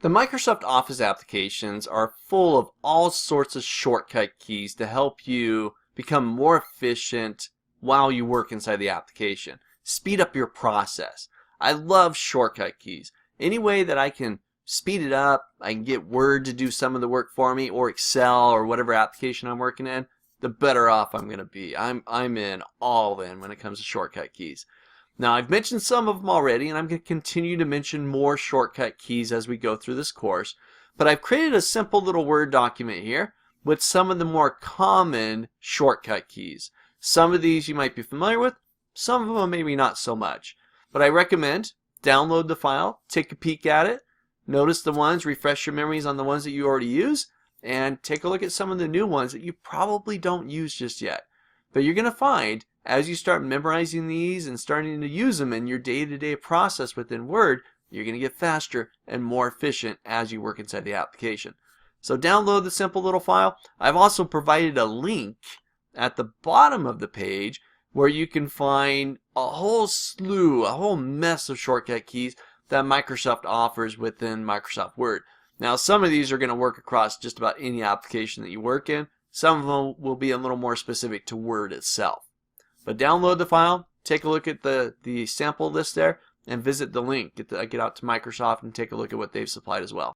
The Microsoft Office applications are full of all sorts of shortcut keys to help you become more efficient while you work inside the application. Speed up your process. I love shortcut keys. Any way that I can speed it up, I can get Word to do some of the work for me, or Excel, or whatever application I'm working in, the better off I'm going to be. I'm all in when it comes to shortcut keys. Now, I've mentioned some of them already, and I'm going to continue to mention more shortcut keys as we go through this course. But I've created a simple little Word document here with some of the more common shortcut keys. Some of these you might be familiar with, some of them maybe not so much. But I recommend download the file, take a peek at it, notice the ones, refresh your memories on the ones that you already use, and take a look at some of the new ones that you probably don't use just yet. But you're going to find as you start memorizing these and starting to use them in your day-to-day process within Word, you're going to get faster and more efficient as you work inside the application. So download the simple little file. I've also provided a link at the bottom of the page where you can find a whole slew, a whole mess of shortcut keys that Microsoft offers within Microsoft Word. Now, some of these are going to work across just about any application that you work in. Some of them will be a little more specific to Word itself. But download the file, take a look at the sample list there, and visit the link. Get out to Microsoft and take a look at what they've supplied as well.